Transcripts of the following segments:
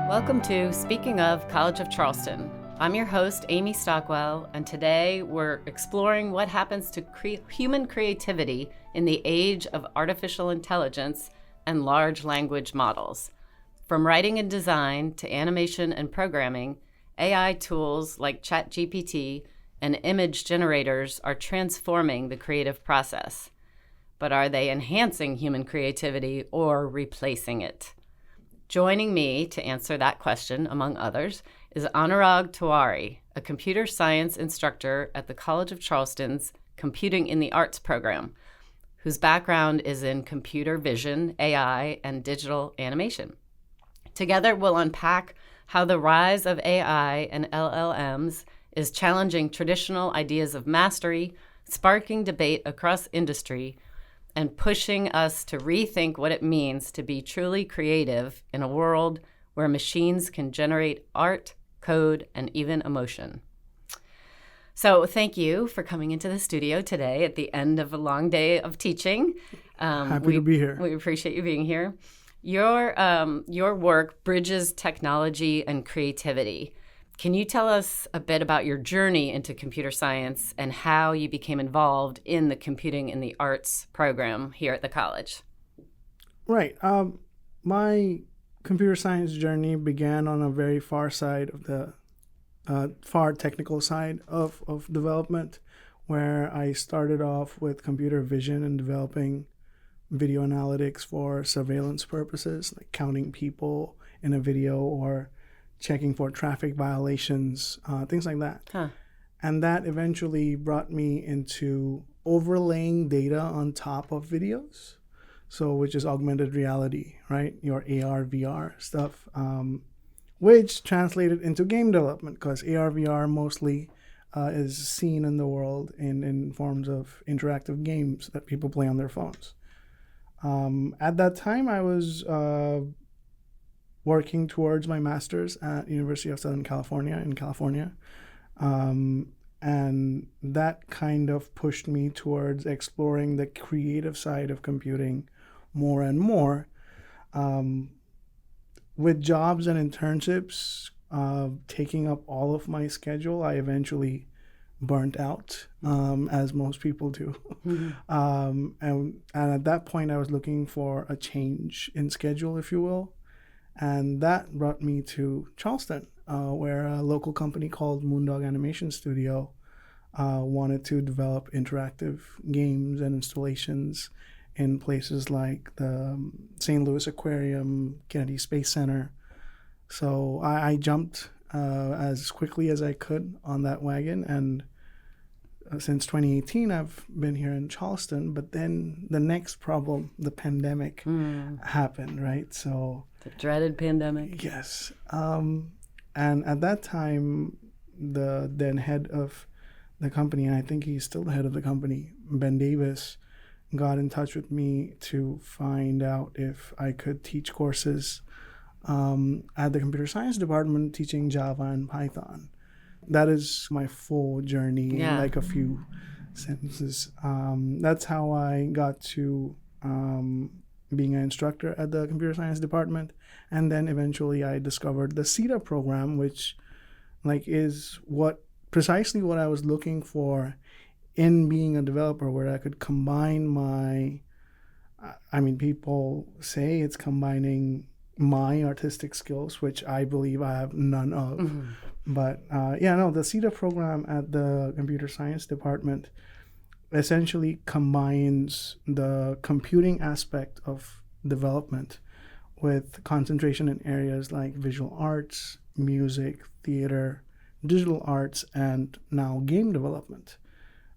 Welcome to Speaking of College of Charleston. I'm your host, Amy Stockwell, and today we're exploring what happens to human creativity in the age of artificial intelligence and large language models. From writing and design to animation and programming, AI tools like ChatGPT and image generators are transforming the creative process. But are they enhancing human creativity or replacing it? Joining me to answer that question, among others, is Anurag Tiwari, a computer science instructor at the College of Charleston's Computing in the Arts program, whose background is in computer vision, AI, and digital animation. Together, we'll unpack how the rise of AI and LLMs is challenging traditional ideas of mastery, sparking debate across industry, and pushing us to rethink what it means to be truly creative in a world where machines can generate art, code, and even emotion. So thank you for coming into the studio today at the end of a long day of teaching. Happy to be here. We appreciate you being here. Your work bridges technology and creativity. Can you tell us a bit about your journey into computer science and how you became involved in the Computing in the Arts program here at the college? Right. My computer science journey began on a very far side of the far technical side of development, where I started off with computer vision and developing video analytics for surveillance purposes, like counting people in a video or checking for traffic violations, things like that. And that eventually brought me into overlaying data on top of videos, so which is augmented reality, right? Your AR, VR stuff, which translated into game development, because AR, VR mostly is seen in the world in forms of interactive games that people play on their phones. At that time, I was working towards my master's at University of Southern California in California. And that kind of pushed me towards exploring the creative side of computing more and more. With jobs and internships taking up all of my schedule, I eventually burnt out, as most people do. And at that point, I was looking for a change in schedule, if you will. And that brought me to Charleston, where a local company called Moondog Animation Studio wanted to develop interactive games and installations in places like the St. Louis Aquarium, Kennedy Space Center. So I jumped as quickly as I could on that wagon. And since 2018, I've been here in Charleston. But then the next problem, the pandemic, happened, right? So the dreaded pandemic. Yes. And at that time, the then head of the company, and I think he's still the head of the company, Ben Davis, got in touch with me to find out if I could teach courses at the computer science department teaching Java and Python. That is my full journey in like a few sentences. That's how I got to being an instructor at the computer science department. And then eventually I discovered the CETA program, which is precisely what I was looking for in being a developer, where I could combine people say it's combining my artistic skills, which I believe I have none of. Mm-hmm. But the CETA program at the computer science department essentially combines the computing aspect of development with concentration in areas like visual arts, music, theater, digital arts, and now game development,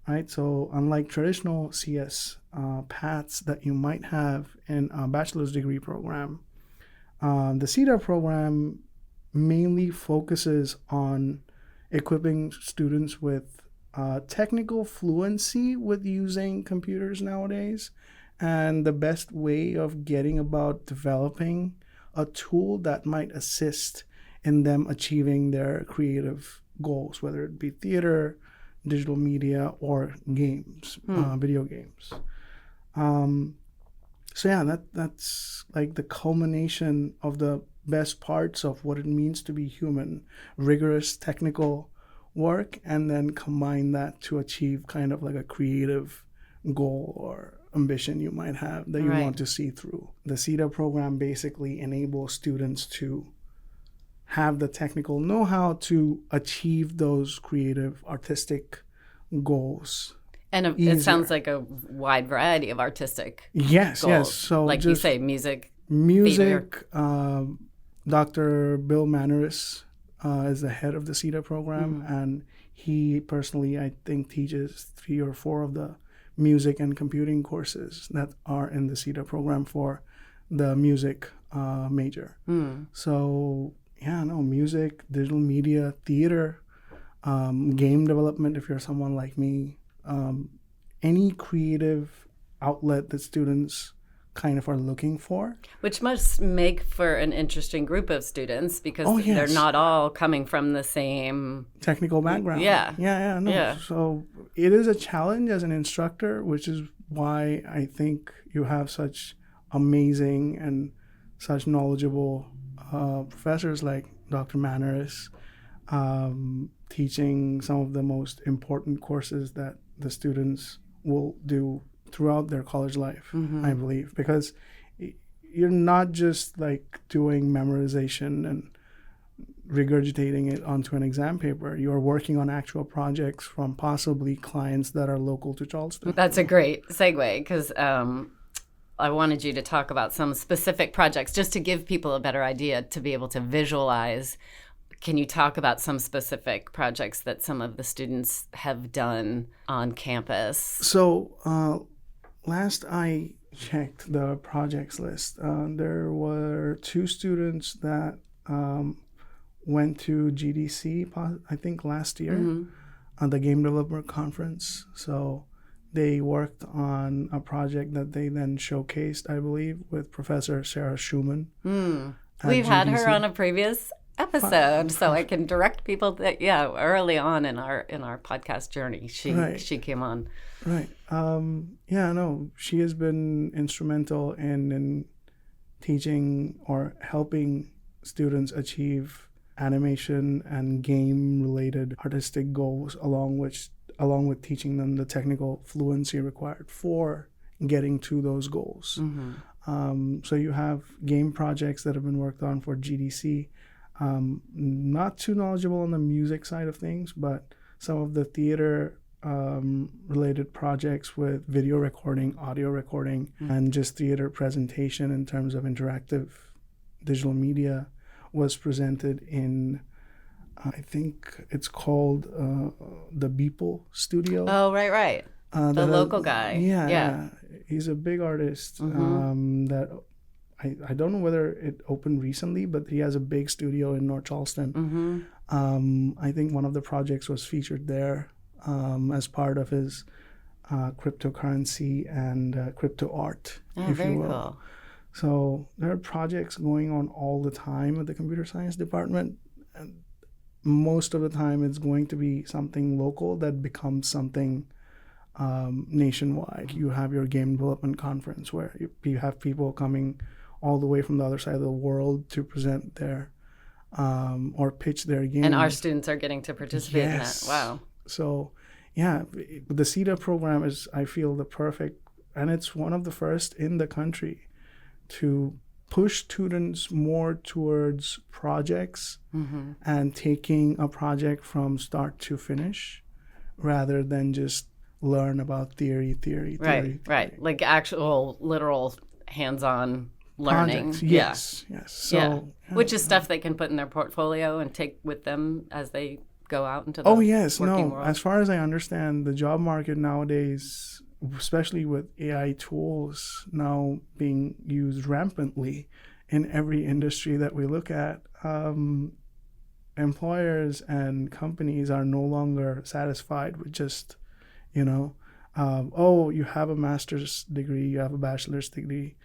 right? So unlike traditional CS paths that you might have in a bachelor's degree program, the CETA program mainly focuses on equipping students with technical fluency with using computers nowadays, and the best way of getting about developing a tool that might assist in them achieving their creative goals, whether it be theater, digital media, or games, video games. So yeah, that's like the culmination of the best parts of what it means to be human, rigorous technical work, and then combine that to achieve kind of like a creative goal or ambition you might have that you Right. want to see through. The CETA program basically enables students to have the technical know-how to achieve those creative, artistic goals. And it sounds like a wide variety of artistic Yes. goals. So like you say, music. Dr. Bill Manaris is the head of the CETA program, and he personally, I think, teaches 3 or 4 of the music and computing courses that are in the CETA program for the music major. So yeah, no, music, digital media, theater, game development, if you're someone like me, any creative outlet that students kind of are looking for. Which must make for an interesting group of students because Oh, yes. they're not all coming from the same technical background. Yeah. No. Yeah. So it is a challenge as an instructor, which is why I think you have such amazing and such knowledgeable professors like Dr. Manaris, teaching some of the most important courses that the students will do throughout their college life, I believe, because you're not just like doing memorization and regurgitating it onto an exam paper. You're working on actual projects from possibly clients that are local to Charleston. That's a great segue because I wanted you to talk about some specific projects just to give people a better idea to be able to visualize. Can you talk about some specific projects that some of the students have done on campus? So last I checked the projects list, there were 2 students that went to GDC, I think last year, on the Game Developer Conference. So they worked on a project that they then showcased, I believe, with Professor Sarah Schumann. We've had her on a previous episode, so I can direct people that early on in our podcast journey, she came on. Right. She has been instrumental in teaching or helping students achieve animation and game related artistic goals along with teaching them the technical fluency required for getting to those goals. So you have game projects that have been worked on for GDC. Not too knowledgeable on the music side of things, but some of the theater related projects with video recording, audio recording, and just theater presentation in terms of interactive digital media was presented in, I think it's called the Beeple Studio. Oh, right. The local guy. Yeah. He's a big artist that I don't know whether it opened recently, but he has a big studio in North Charleston. I think one of the projects was featured there as part of his cryptocurrency and crypto art, if you will. Cool. So there are projects going on all the time at the computer science department. And most of the time it's going to be something local that becomes something nationwide. You have your game development conference where you have people coming all the way from the other side of the world to present their or pitch their game. And our students are getting to participate in that. Wow. So, yeah, the CETA program is, I feel, the perfect, and it's one of the first in the country to push students more towards projects and taking a project from start to finish rather than just learn about theory. Right. Like actual, literal, hands-on learning. Projects. Yes. So, which is stuff they can put in their portfolio and take with them as they go out into the working world. As far as I understand, the job market nowadays, especially with AI tools now being used rampantly in every industry that we look at, employers and companies are no longer satisfied with just, you have a master's degree, you have a bachelor's degree.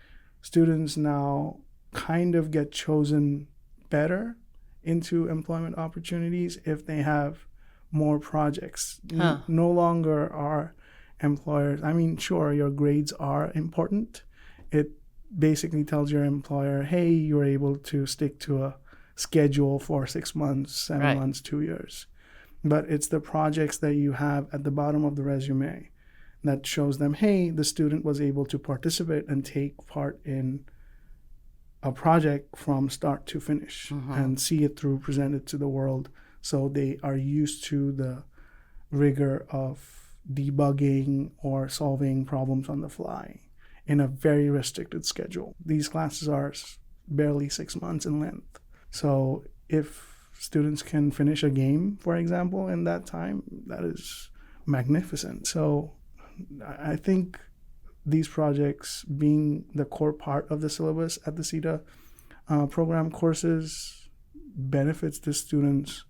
Students now kind of get chosen better into employment opportunities if they have more projects. No longer are employers, I mean, sure, your grades are important. It basically tells your employer, hey, you're able to stick to a schedule for 6 months, 7 Right. months, 2 years. But it's the projects that you have at the bottom of the resume that shows them, hey, the student was able to participate and take part in a project from start to finish and see it through, present it to the world. So they are used to the rigor of debugging or solving problems on the fly in a very restricted schedule. These classes are barely 6 months in length. So if students can finish a game, for example, in that time, that is magnificent. So I think these projects being the core part of the syllabus at the CETA program courses benefits the students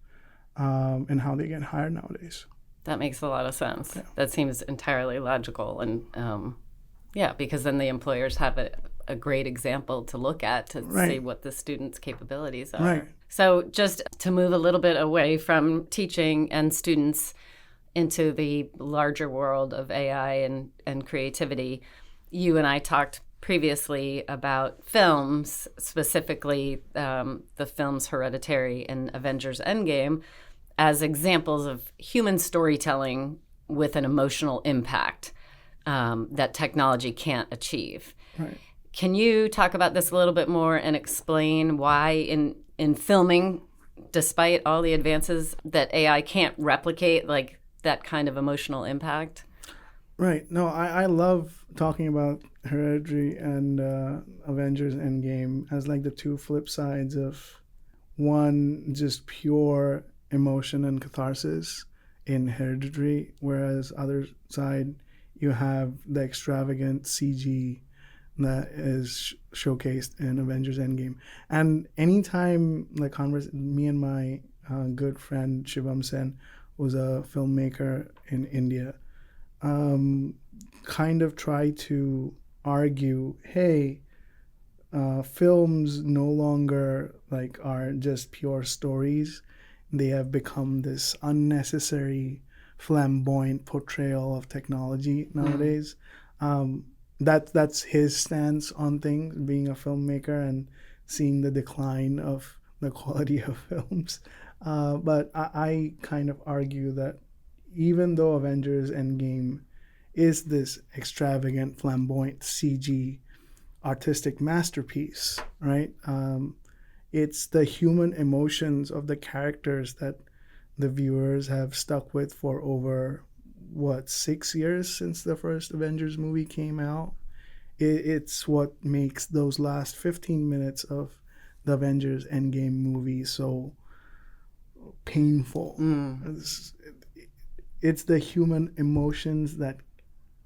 in how they get hired nowadays. That makes a lot of sense. Yeah. That seems entirely logical. And because then the employers have a great example to look at to see what the students' capabilities are. Right. So just to move a little bit away from teaching and students into the larger world of AI and creativity, you and I talked previously about films, specifically the films Hereditary and Avengers Endgame, as examples of human storytelling with an emotional impact that technology can't achieve. Right. Can you talk about this a little bit more and explain why in filming, despite all the advances, that AI can't replicate like that kind of emotional impact? Right. No, I love talking about Hereditary and Avengers Endgame as like the two flip sides of one just pure emotion and catharsis in Hereditary, whereas other side you have the extravagant CG that is showcased in Avengers Endgame. And anytime like me and my good friend Shivam Sen, was a filmmaker in India, kind of try to argue, hey, films no longer like are just pure stories. They have become this unnecessary, flamboyant portrayal of technology nowadays. That's his stance on things, being a filmmaker and seeing the decline of the quality of films. But I kind of argue that even though Avengers Endgame is this extravagant, flamboyant CG artistic masterpiece, right? It's the human emotions of the characters that the viewers have stuck with for over, 6 years since the first Avengers movie came out. It's what makes those last 15 minutes of the Avengers Endgame movie so painful. It's the human emotions that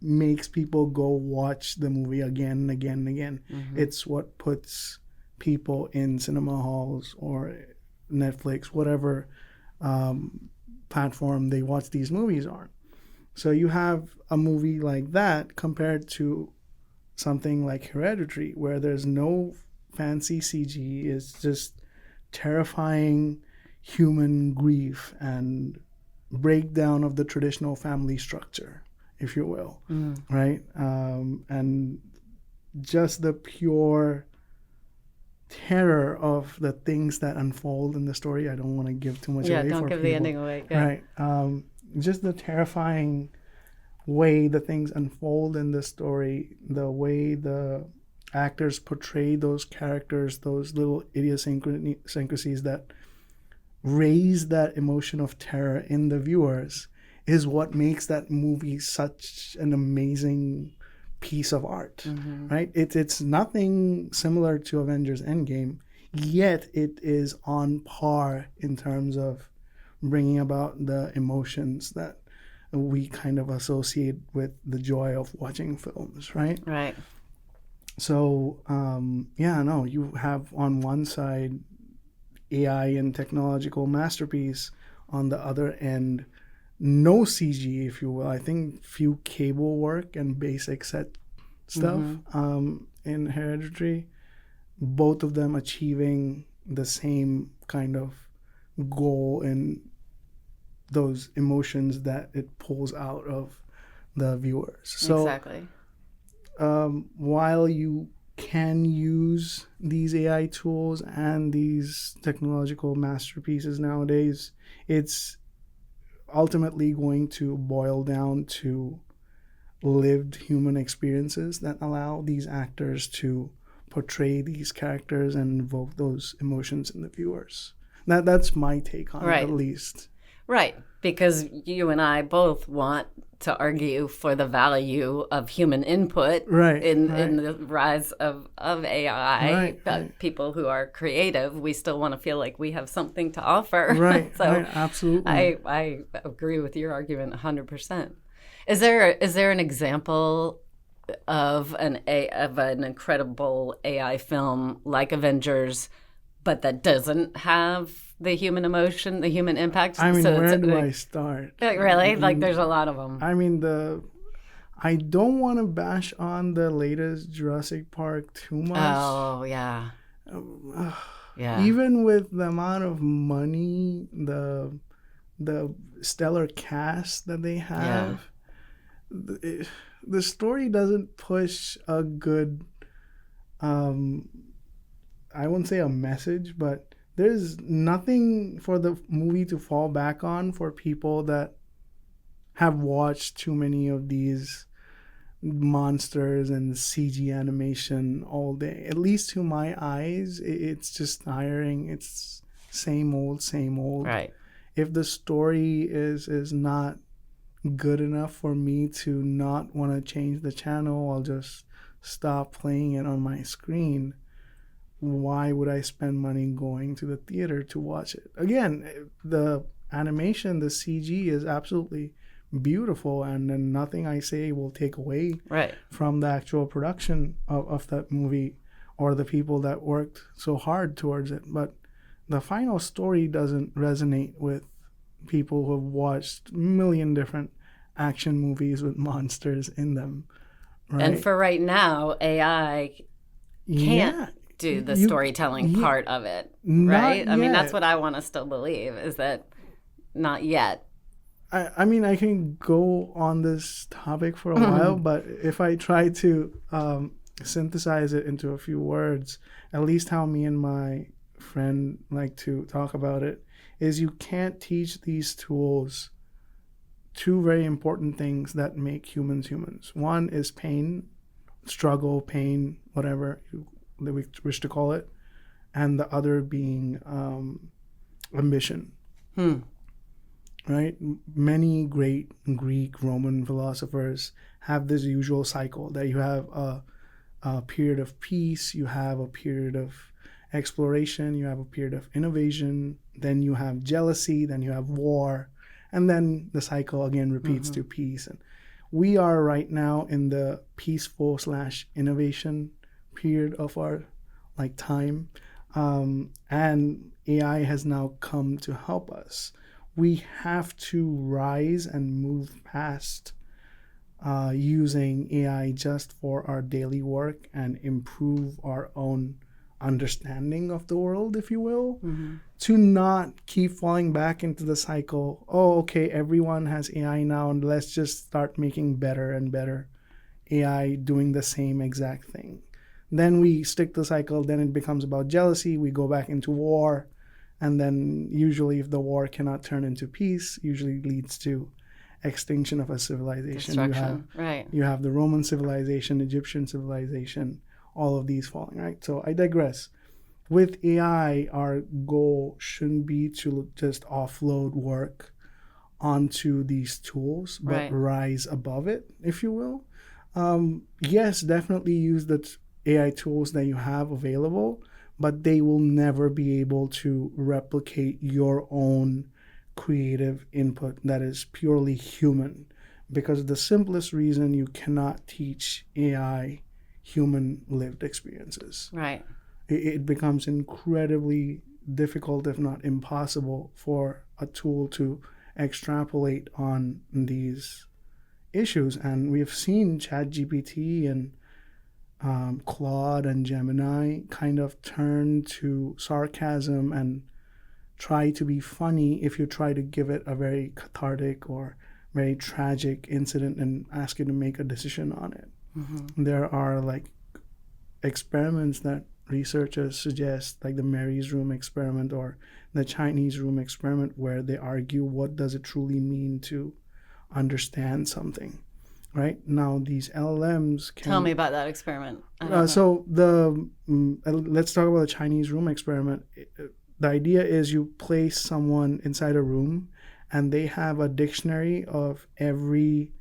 makes people go watch the movie again and again and again. It's what puts people in cinema halls or Netflix, whatever platform they watch these movies on. So you have a movie like that compared to something like Hereditary, where there's no fancy CG. It's just terrifying human grief and breakdown of the traditional family structure, if you will, right? And just the pure terror of the things that unfold in the story. I don't want to give too much away for people. Yeah, don't give the ending away. Yeah. Right. Just the terrifying way the things unfold in the story, the way the actors portray those characters, those little idiosyncrasies that raise that emotion of terror in the viewers is what makes that movie such an amazing piece of art, right? It's nothing similar to Avengers Endgame, yet it is on par in terms of bringing about the emotions that we kind of associate with the joy of watching films, right? Right. So, you have on one side AI and technological masterpiece, on the other end no CG, if you will. I think few cable work and basic set stuff in Hereditary, both of them achieving the same kind of goal and those emotions that it pulls out of the viewers. So exactly. While you can use these AI tools and these technological masterpieces nowadays, it's ultimately going to boil down to lived human experiences that allow these actors to portray these characters and invoke those emotions in the viewers. That's my take on it, at least. Right, because you and I both want to argue for the value of human input in the rise of AI. People who are creative, we still want to feel like we have something to offer. So absolutely. I agree with your argument 100%. Is there an example of an incredible AI film like Avengers, but that doesn't have the human emotion, the human impact? I mean, where do I start? Really? Like, there's a lot of them. I mean, I don't want to bash on the latest Jurassic Park too much. Oh, yeah. Yeah. Even with the amount of money, the stellar cast that they have, the story doesn't push a good, I won't say a message, but there's nothing for the movie to fall back on for people that have watched too many of these monsters and CG animation all day. At least to my eyes, it's just tiring. It's same old, same old. Right. If the story is not good enough for me to not want to change the channel, I'll just stop playing it on my screen. Why would I spend money going to the theater to watch it? Again, the animation, the CG is absolutely beautiful, and then nothing I say will take away from the actual production of that movie or the people that worked so hard towards it. But the final story doesn't resonate with people who have watched a million different action movies with monsters in them. Right? And for right now, AI can't do the storytelling part of it, right? I mean, that's what I want to still believe, is that not yet. I mean, I can go on this topic for a while, but if I try to synthesize it into a few words, at least how me and my friend like to talk about it, is you can't teach these tools two very important things that make humans humans. One is pain, struggle, pain, whatever that we wish to call it, and the other being ambition. Right? Many great Greek, Roman philosophers have this usual cycle that you have a period of peace, you have a period of exploration, you have a period of innovation, then you have jealousy, then you have war, and then the cycle again repeats to peace. And we are right now in the peaceful / innovation period of our time, and AI has now come to help us. We have to rise and move past using AI just for our daily work and improve our own understanding of the world, if you will, to not keep falling back into the cycle. Oh, okay, everyone has AI now, and let's just start making better and better AI doing the same exact thing. Then we stick the cycle, then it becomes about jealousy, we go back into war, and then usually if the war cannot turn into peace, usually leads to extinction of a civilization. Destruction, you have the Roman civilization, Egyptian civilization, all of these falling, right? So I digress. With AI, our goal shouldn't be to just offload work onto these tools, but rise above it, if you will. Yes, definitely use the AI tools that you have available, but they will never be able to replicate your own creative input that is purely human, because the simplest reason you cannot teach AI human lived experiences. Right. It becomes incredibly difficult, if not impossible, for a tool to extrapolate on these issues. And we've seen ChatGPT and Claude and Gemini kind of turn to sarcasm and try to be funny if you try to give it a very cathartic or very tragic incident and ask it to make a decision on it. There are experiments that researchers suggest, like the Mary's Room experiment or the Chinese room experiment, where they argue what does it truly mean to understand something. Right now, these LLMs can... Tell me about that experiment. Let's talk about the Chinese room experiment. The idea is you place someone inside a room, and they have a dictionary of every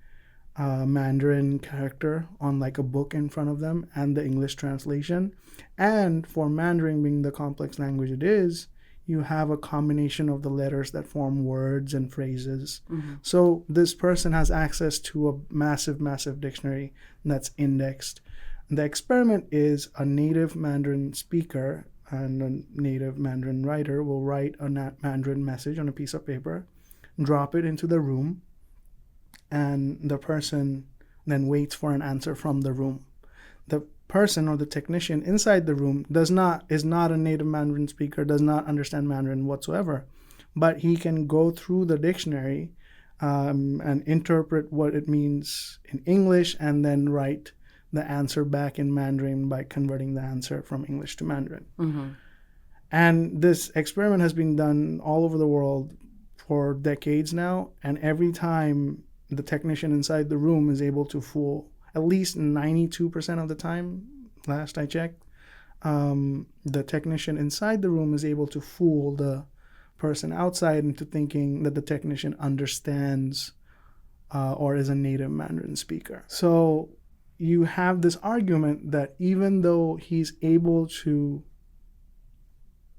Mandarin character on like a book in front of them, and the English translation. And for Mandarin being the complex language it is, you have a combination of the letters that form words and phrases. Mm-hmm. So this person has access to a massive, massive dictionary that's indexed. The experiment is a native Mandarin speaker and a native Mandarin writer will write a Mandarin message on a piece of paper, drop it into the room, and the person then waits for an answer from the room. The person or the technician inside the room is not a native Mandarin speaker, does not understand Mandarin whatsoever, but he can go through the dictionary and interpret what it means in English and then write the answer back in Mandarin by converting the answer from English to Mandarin. Mm-hmm. And this experiment has been done all over the world for decades now, and every time the technician inside the room is able to fool, at least 92% of the time, last I checked, the technician inside the room is able to fool the person outside into thinking that the technician understands or is a native Mandarin speaker. So you have this argument that even though he's able to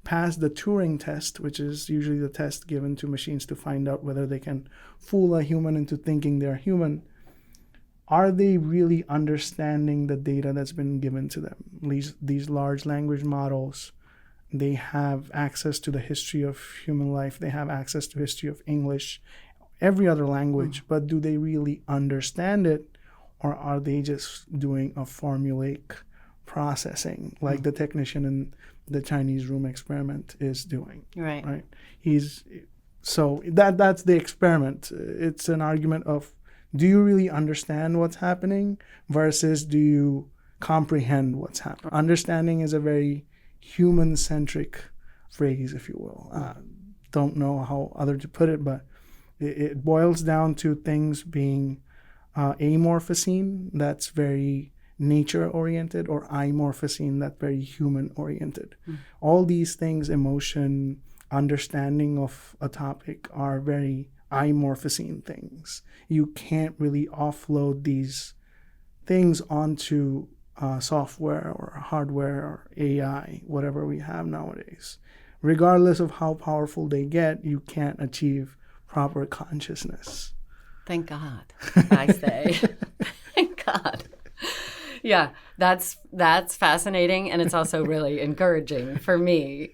pass the Turing test, which is usually the test given to machines to find out whether they can fool a human into thinking they're human, are they really understanding the data that's been given to them? These large language models, they have access to the history of human life. They have access to history of English, every other language. But do they really understand it, or are they just doing a formulaic processing like the technician in the Chinese room experiment is doing? Right. So that's the experiment. It's an argument of, do you really understand what's happening versus do you comprehend what's happening? Understanding is a very human-centric phrase, if you will. Don't know how other to put it, but it boils down to things being amorphosine, that's very nature-oriented, or imorphosine, that's very human-oriented. All these things, emotion, understanding of a topic, are very imorphosine things. You can't really offload these things onto software or hardware or AI, whatever we have nowadays. Regardless of how powerful they get, you can't achieve proper consciousness. Thank God, I say. Thank God. Yeah, that's fascinating, and it's also really encouraging for me,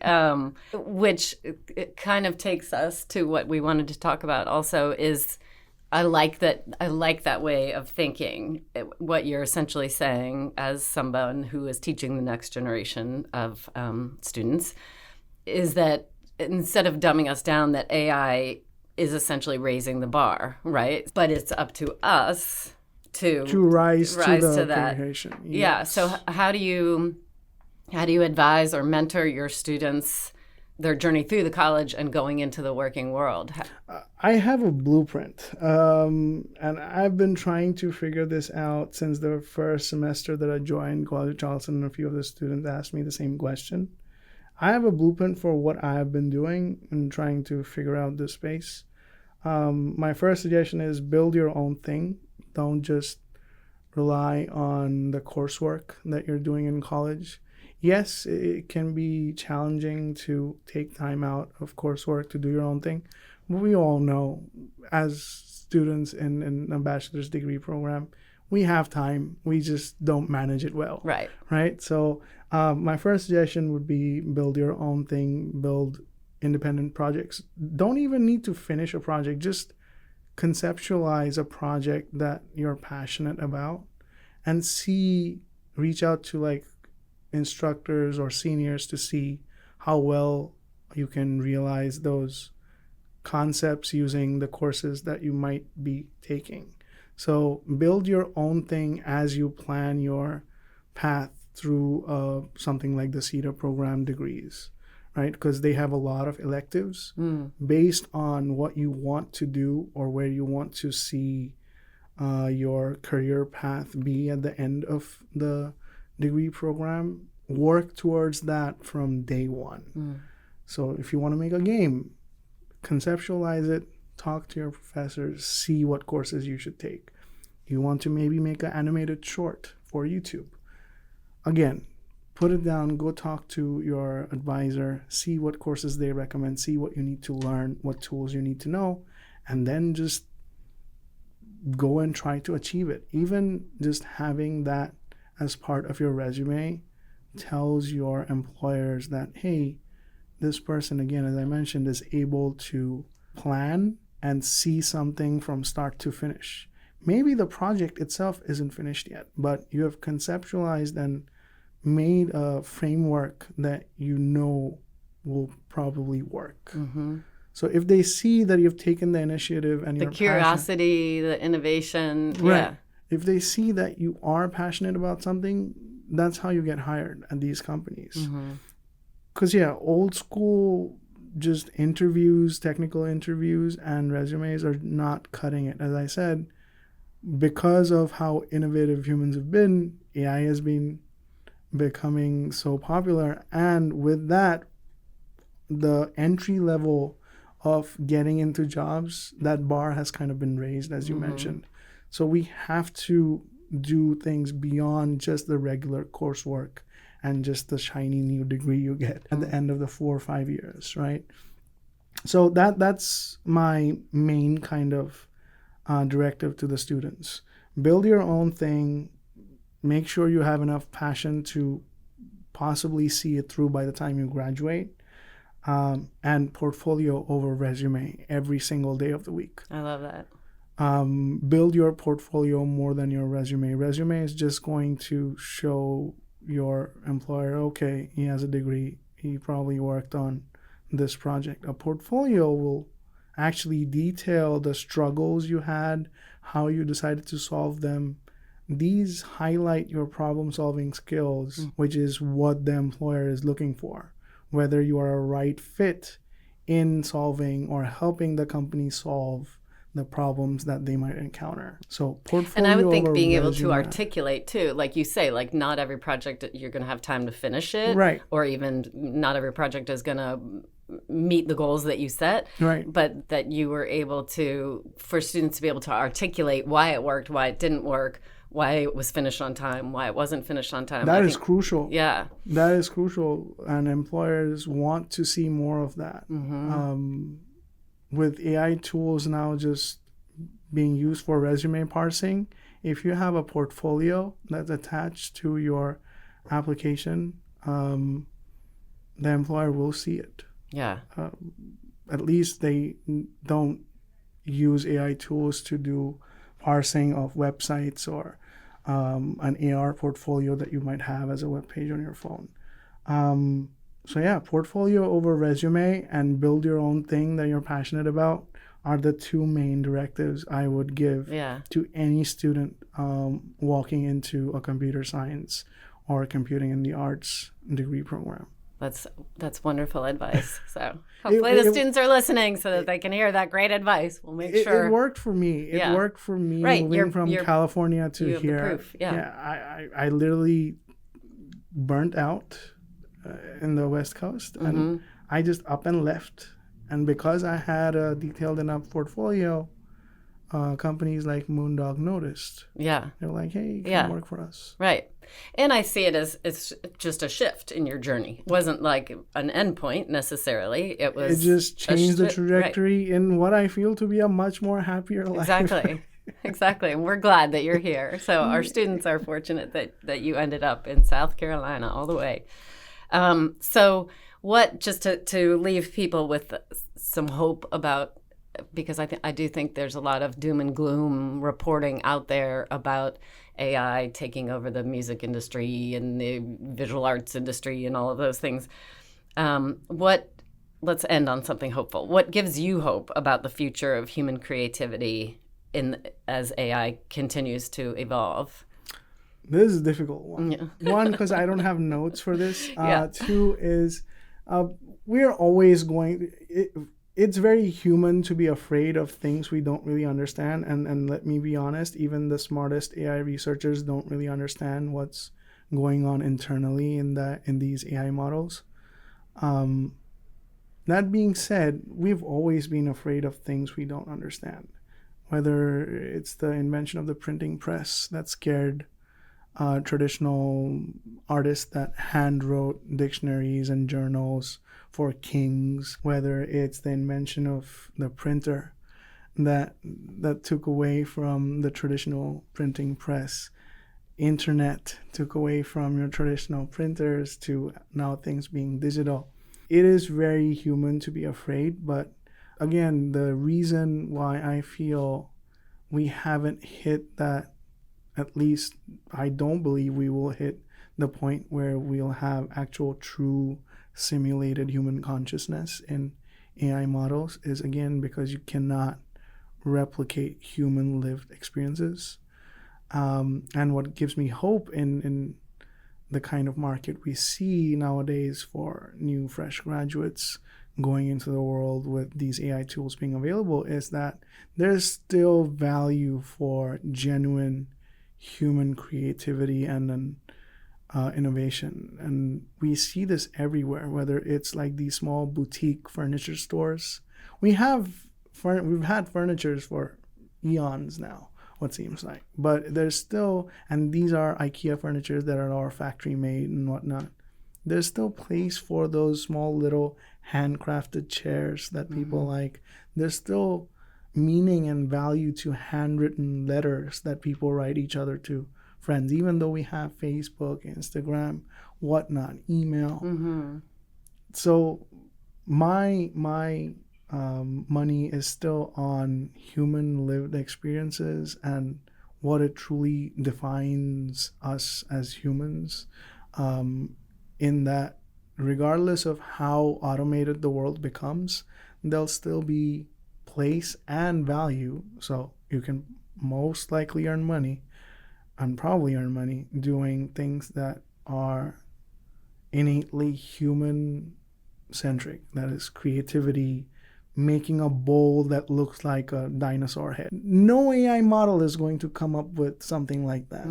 which it kind of takes us to what we wanted to talk about also is I like that way of thinking. What you're essentially saying as someone who is teaching the next generation of students is that instead of dumbing us down, that AI is essentially raising the bar, right? But it's up to us to rise to that. Yes. Yeah. So how do you advise or mentor your students, their journey through the college and going into the working world? I have a blueprint, and I've been trying to figure this out since the first semester that I joined College of Charleston, and a few of the students asked me the same question. I have a blueprint for what I have been doing and trying to figure out this space. My first suggestion is build your own thing. Don't just rely on the coursework that you're doing in college. Yes, it can be challenging to take time out of coursework to do your own thing. But we all know, as students in a bachelor's degree program, we have time. We just don't manage it well. Right? So my first suggestion would be build your own thing, build independent projects. Don't even need to finish a project. Just conceptualize a project that you're passionate about and reach out to like instructors or seniors to see how well you can realize those concepts using the courses that you might be taking. So build your own thing as you plan your path through something like the CETA program degrees, right? Because they have a lot of electives based on what you want to do or where you want to see your career path be at the end of the degree program. Work towards that from day one. So if you want to make a game, conceptualize it, talk to your professors, see what courses you should take. You want to maybe make an animated short for YouTube. Again, put it down, go talk to your advisor, see what courses they recommend, see what you need to learn, what tools you need to know, and then just go and try to achieve it. Even just having that as part of your resume tells your employers that, hey, this person, again, as I mentioned, is able to plan and see something from start to finish. Maybe the project itself isn't finished yet, but you have conceptualized and made a framework that you know will probably work. So if they see that you've taken the initiative and the curiosity, the innovation, right. If they see that you are passionate about something, that's how you get hired at these companies. Because old school just interviews, technical interviews and resumes are not cutting it. As I said, because of how innovative humans have been, AI has been becoming so popular. And with that, the entry level of getting into jobs, that bar has kind of been raised, as you mentioned. So we have to do things beyond just the regular coursework and just the shiny new degree you get at the end of the 4 or 5 years, right? So that's my main kind of directive to the students. Build your own thing. Make sure you have enough passion to possibly see it through by the time you graduate. And portfolio over resume every single day of the week. I love that. Build your portfolio more than your resume. Resume is just going to show your employer, okay, he has a degree, he probably worked on this project. A portfolio will actually detail the struggles you had, how you decided to solve them. These highlight your problem-solving skills, which is what the employer is looking for. Whether you are a right fit in solving or helping the company solve the problems that they might encounter. So portfolio. And I would think being able to articulate too, like you say, like not every project you're going to have time to finish it, right? Or even not every project is going to meet the goals that you set, right? But that you were able to, for students to be able to articulate why it worked, why it didn't work, why it was finished on time, why it wasn't finished on time. That is crucial. Yeah. That is crucial. And employers want to see more of that. With AI tools now just being used for resume parsing, if you have a portfolio that's attached to your application, the employer will see it. Yeah. At least they don't use AI tools to do parsing of websites or an AR portfolio that you might have as a web page on your phone. So yeah, portfolio over resume and build your own thing that you're passionate about are the two main directives I would give to any student walking into a computer science or computing in the arts degree program. That's wonderful advice. So hopefully the students are listening so that they can hear that great advice. We'll make sure. It worked for me. It worked for me moving from California to here. The proof. I literally burnt out in the West Coast, and I just up and left. And because I had a detailed enough portfolio, companies like Moondog noticed. Yeah. They're like, hey, you can work for us. Right. And I see it as it's just a shift in your journey. It wasn't like an end point necessarily. It just changed the trajectory in what I feel to be a much more happier life. Exactly. And we're glad that you're here. So our students are fortunate that you ended up in South Carolina all the way. So what, just to leave people with some hope about, because I do think there's a lot of doom and gloom reporting out there about AI taking over the music industry and the visual arts industry and all of those things. Let's end on something hopeful. What gives you hope about the future of human creativity as AI continues to evolve? This is a difficult one. Yeah. One, because I don't have notes for this. Yeah. Two is we're always it's very human to be afraid of things we don't really understand. And let me be honest, even the smartest AI researchers don't really understand what's going on internally in these AI models. That being said, we've always been afraid of things we don't understand. Whether it's the invention of the printing press that scared traditional artists that hand wrote dictionaries and journals for kings, whether it's the invention of the printer that took away from the traditional printing press. Internet took away from your traditional printers to now things being digital. It is very human to be afraid, but again, the reason why I feel we haven't hit that, at least I don't believe we will hit the point where we'll have actual true simulated human consciousness in AI models, is again because you cannot replicate human lived experiences. And what gives me hope in the kind of market we see nowadays for new fresh graduates going into the world with these AI tools being available is that there's still value for genuine human creativity and innovation. And we see this everywhere, whether it's like these small boutique furniture stores. We've had furnitures for eons now, what seems like, but there's still, and these are IKEA furnitures that are all factory made and whatnot. There's still place for those small little handcrafted chairs that people like. There's still meaning and value to handwritten letters that people write each other to friends, even though we have Facebook, Instagram, whatnot, email. So my money is still on human lived experiences and what it truly defines us as humans, in that regardless of how automated the world becomes, there'll still be place and value. So you can most likely earn money and probably earn money doing things that are innately human centric. That is creativity, making a bowl that looks like a dinosaur head. No AI model is going to come up with something like that.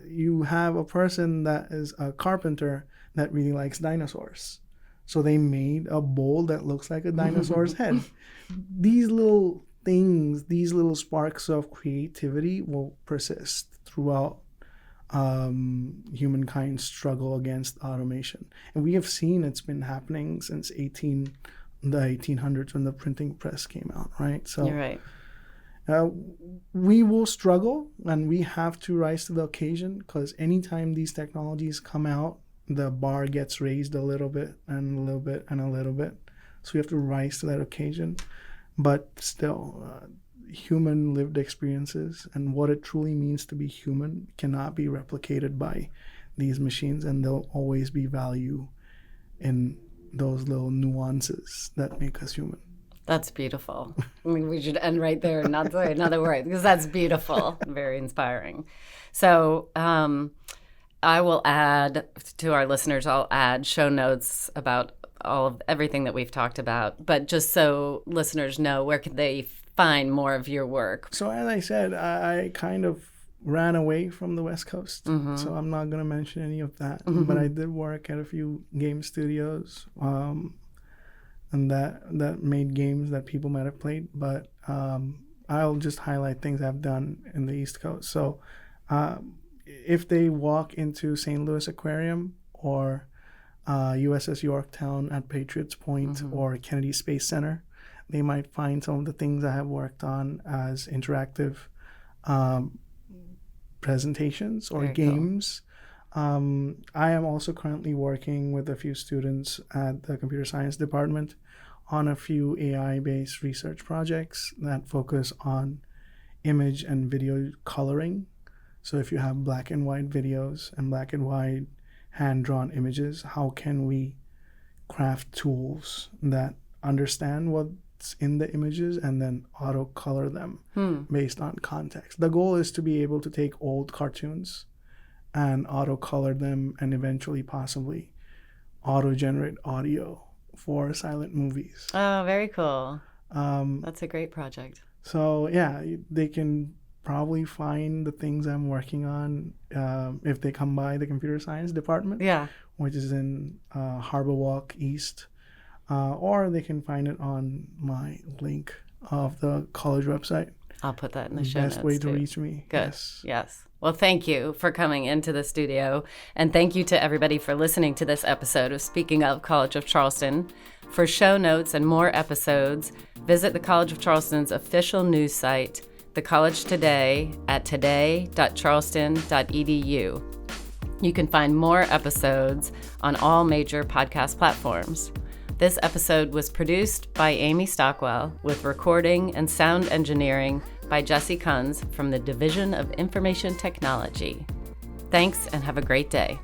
You have a person that is a carpenter that really likes dinosaurs, so they made a bowl that looks like a dinosaur's head. These little things, these little sparks of creativity will persist throughout humankind's struggle against automation. And we have seen it's been happening since the 1800s when the printing press came out, right? So You're right. We will struggle and we have to rise to the occasion, because anytime these technologies come out, the bar gets raised a little bit and a little bit and a little bit. So we have to rise to that occasion. But still, human lived experiences and what it truly means to be human cannot be replicated by these machines, and there'll always be value in those little nuances that make us human. That's beautiful. I mean, we should end right there and not say another word, because that's beautiful, very inspiring. So I will add to our listeners, I'll add show notes about all of everything that we've talked about. But just so listeners know, where can they find more of your work? So as I said, I kind of ran away from the West Coast, so I'm not going to mention any of that. But I did work at a few game studios, and that made games that people might have played. But I'll just highlight things I've done in the East Coast. So if they walk into St. Louis Aquarium or USS Yorktown at Patriots Point or Kennedy Space Center, they might find some of the things I have worked on as interactive presentations or games. Cool. I am also currently working with a few students at the computer science department on a few AI-based research projects that focus on image and video coloring. So if you have black and white videos and black and white hand-drawn images, how can we craft tools that understand what's in the images and then auto-color them based on context? The goal is to be able to take old cartoons and auto color them, and eventually possibly auto generate audio for silent movies. Oh, very cool. That's a great project. So yeah, they can probably find the things I'm working on if they come by the computer science department, which is in Harbor Walk East, or they can find it on my link of the college website. I'll put that in the show notes. Best way to too. reach me. Good. Yes. Well, thank you for coming into the studio, and thank you to everybody for listening to this episode of Speaking of College of Charleston. For show notes and more episodes, visit the College of Charleston's official news site, The College Today, at today.charleston.edu. You can find more episodes on all major podcast platforms. This episode was produced by Amy Stockwell, with recording and sound engineering by Jesse Kunz from the Division of Information Technology. Thanks, and have a great day.